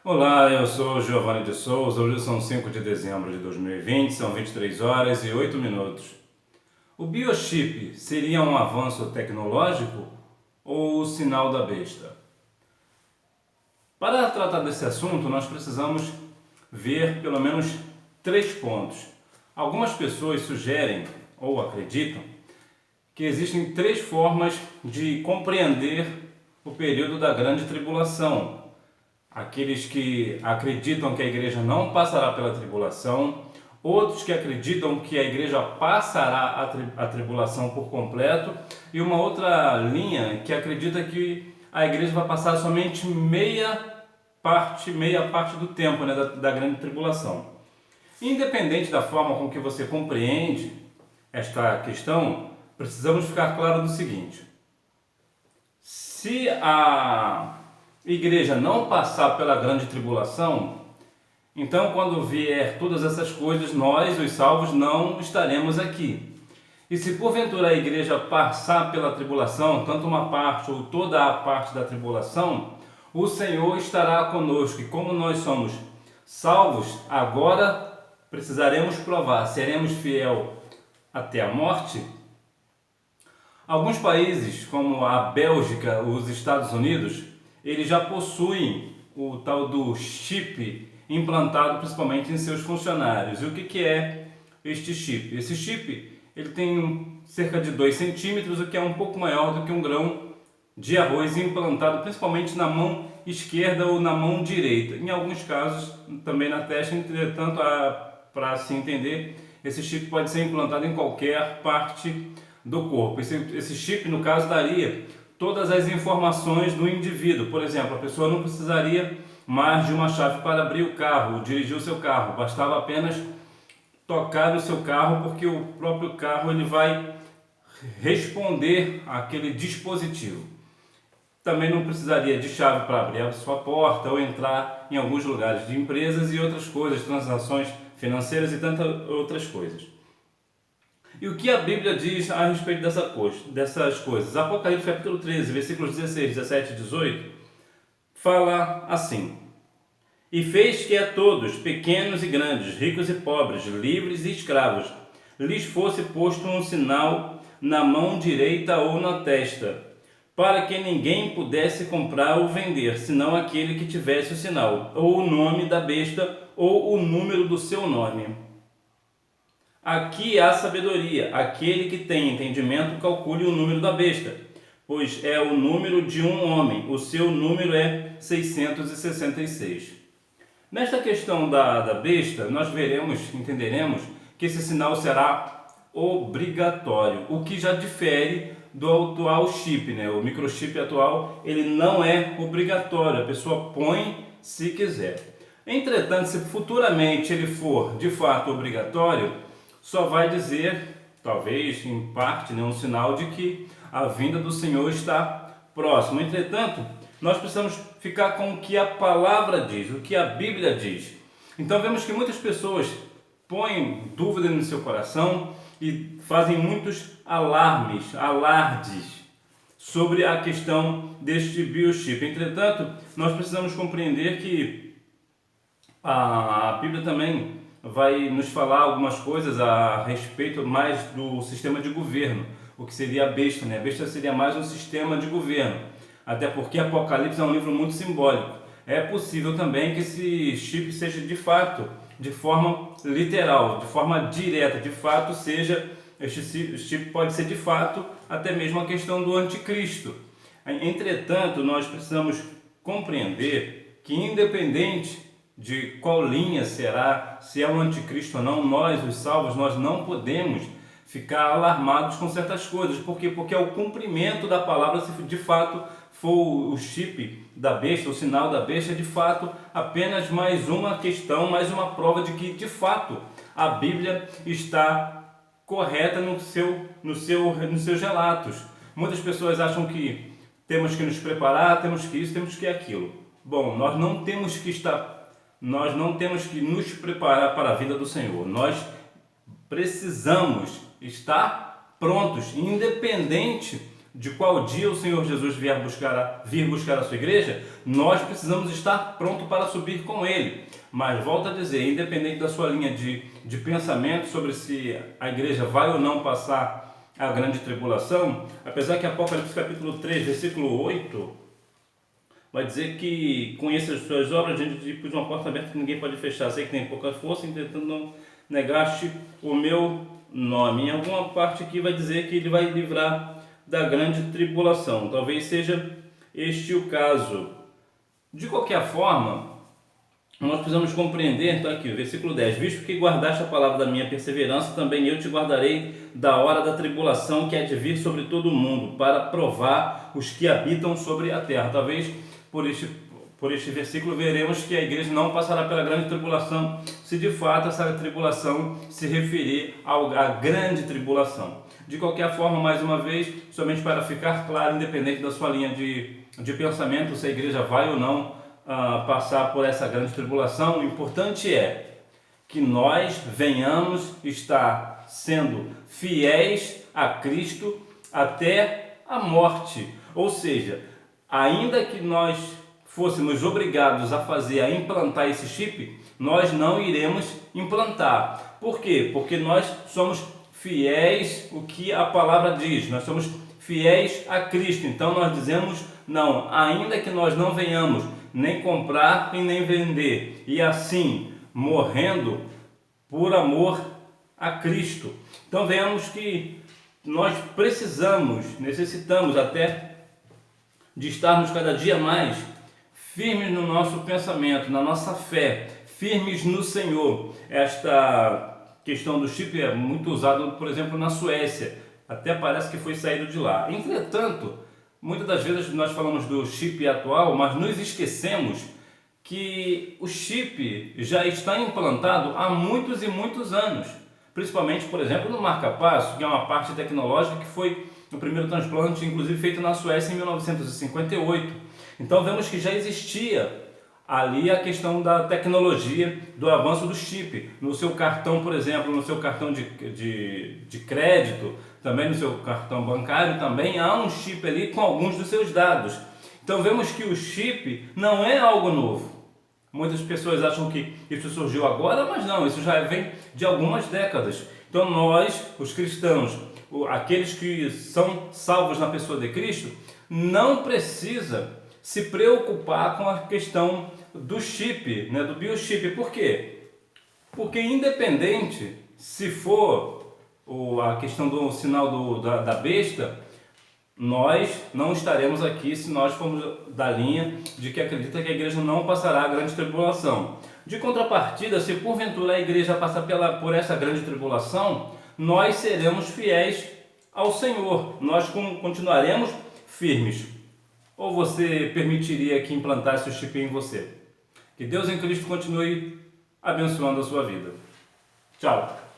Olá, eu sou Giovanni de Souza. Hoje são 5 de dezembro de 2020, são 23 horas e 8 minutos. O biochip seria um avanço tecnológico ou o sinal da besta? Para tratar desse assunto, nós precisamos ver pelo menos três pontos. Algumas pessoas sugerem ou acreditam que existem três formas de compreender o período da grande tribulação. Aqueles que acreditam que a igreja não passará pela tribulação, outros que acreditam que a igreja passará a tribulação por completo, e uma outra linha que acredita que a igreja vai passar somente meia parte do tempo, né, da grande tribulação. Independente da forma com que você compreende esta questão, precisamos ficar claro do seguinte: se a igreja não passar pela grande tribulação, então quando vier todas essas coisas, nós, os salvos, não estaremos aqui. E se porventura a igreja passar pela tribulação, tanto uma parte ou toda a parte da tribulação, o Senhor estará conosco. E como nós somos salvos, agora precisaremos provar, seremos fiel até a morte. Alguns países, como a Bélgica, os Estados Unidos, eles já possuem o tal do chip implantado principalmente em seus funcionários. E o que é este chip? Esse chip ele tem cerca de 2 centímetros, o que é um pouco maior do que um grão de arroz, implantado principalmente na mão esquerda ou na mão direita. Em alguns casos também na testa, entretanto, para se entender, esse chip pode ser implantado em qualquer parte do corpo. Esse chip, no caso, daria todas as informações do indivíduo. Por exemplo, a pessoa não precisaria mais de uma chave para abrir o carro, dirigir o seu carro. Bastava apenas tocar no seu carro, porque o próprio carro ele vai responder àquele dispositivo. Também não precisaria de chave para abrir a sua porta ou entrar em alguns lugares de empresas e outras coisas, transações financeiras e tantas outras coisas. E o que a Bíblia diz a respeito dessas coisas? Apocalipse capítulo 13, versículos 16, 17 e 18, fala assim: E fez que a todos, pequenos e grandes, ricos e pobres, livres e escravos, lhes fosse posto um sinal na mão direita ou na testa, para que ninguém pudesse comprar ou vender, senão aquele que tivesse o sinal, ou o nome da besta, ou o número do seu nome. Aqui há sabedoria. Aquele que tem entendimento calcule o número da besta, pois é o número de um homem. O seu número é 666. Nesta questão da besta, nós entenderemos que esse sinal será obrigatório, o que já difere do atual chip, né? O microchip atual, ele não é obrigatório, a pessoa põe se quiser. Entretanto, se futuramente ele for de fato obrigatório, só vai dizer, talvez em parte, né, um sinal de que a vinda do Senhor está próxima. Entretanto, nós precisamos ficar com o que a palavra diz, o que a Bíblia diz. Então vemos que muitas pessoas põem dúvida no seu coração e fazem muitos alardes sobre a questão deste biochip. Entretanto, nós precisamos compreender que a Bíblia também vai nos falar algumas coisas a respeito mais do sistema de governo, o que seria a besta, né? A besta seria mais um sistema de governo, até porque Apocalipse é um livro muito simbólico. É possível também que esse chip seja de fato, de forma literal, de forma direta, de fato este chip pode ser de fato até mesmo a questão do anticristo. Entretanto, nós precisamos compreender que independente de qual linha será, se é o anticristo ou não, nós, os salvos, nós não podemos ficar alarmados com certas coisas. Por quê? Porque é o cumprimento da palavra, se de fato for o chip da besta, o sinal da besta, é de fato apenas mais uma questão, mais uma prova de que de fato a Bíblia está correta nos seus relatos. Muitas pessoas acham que temos que nos preparar, temos que isso, temos que aquilo. Bom, nós não temos que nos preparar para a vida do Senhor. Nós precisamos estar prontos, independente de qual dia o Senhor Jesus vir buscar a sua igreja, nós precisamos estar pronto para subir com Ele. Mas volto a dizer, independente da sua linha de pensamento sobre se a igreja vai ou não passar a grande tribulação, apesar que Apocalipse capítulo 3, versículo 8, vai dizer que conheça as suas obras diante de uma porta aberta que ninguém pode fechar. Sei que tem pouca força, tentando não negaste o meu nome. Em alguma parte aqui vai dizer que ele vai livrar da grande tribulação. Talvez seja este o caso. De qualquer forma, nós precisamos compreender, então aqui, o versículo 10, visto que guardaste a palavra da minha perseverança, também eu te guardarei da hora da tribulação que há de vir sobre todo o mundo, para provar os que habitam sobre a terra. Talvez por este versículo veremos que a igreja não passará pela grande tribulação, se de fato essa tribulação se referir à grande tribulação. De qualquer forma, mais uma vez, somente para ficar claro, independente da sua linha de pensamento, se a igreja vai ou não passar por essa grande tribulação, o importante é que nós venhamos estar sendo fiéis a Cristo até a morte. Ou seja, ainda que nós fôssemos obrigados a implantar esse chip, nós não iremos implantar. Por quê? Porque nós somos fiéis o que a palavra diz, nós somos fiéis a Cristo. Então nós dizemos não, ainda que nós não venhamos nem comprar e nem vender, e assim morrendo por amor a Cristo. Então vemos que nós necessitamos até de estarmos cada dia mais firmes no nosso pensamento, na nossa fé, firmes no Senhor. Esta questão do chip é muito usado, por exemplo, na Suécia, até parece que foi saído de lá. Entretanto, muitas das vezes nós falamos do chip atual, mas nos esquecemos que o chip já está implantado há muitos e muitos anos. Principalmente, por exemplo, no marca-passo, que é uma parte tecnológica que foi o primeiro transplante, inclusive feito na Suécia em 1958. Então vemos que já existia ali a questão da tecnologia, do avanço do chip. No seu cartão, por exemplo, no seu cartão de crédito, também no seu cartão bancário, também há um chip ali com alguns dos seus dados. Então vemos que o chip não é algo novo. Muitas pessoas acham que isso surgiu agora, mas não, isso já vem de algumas décadas. Então nós, os cristãos, aqueles que são salvos na pessoa de Cristo, não precisa se preocupar com a questão do chip, né, do biochip. Por quê? Porque independente se for a questão do sinal da besta, nós não estaremos aqui se nós formos da linha de que acredita que a igreja não passará a grande tribulação. De contrapartida, se porventura a igreja passar por essa grande tribulação, nós seremos fiéis ao Senhor, nós continuaremos firmes. Ou você permitiria que implantasse o chip em você? Que Deus em Cristo continue abençoando a sua vida. Tchau!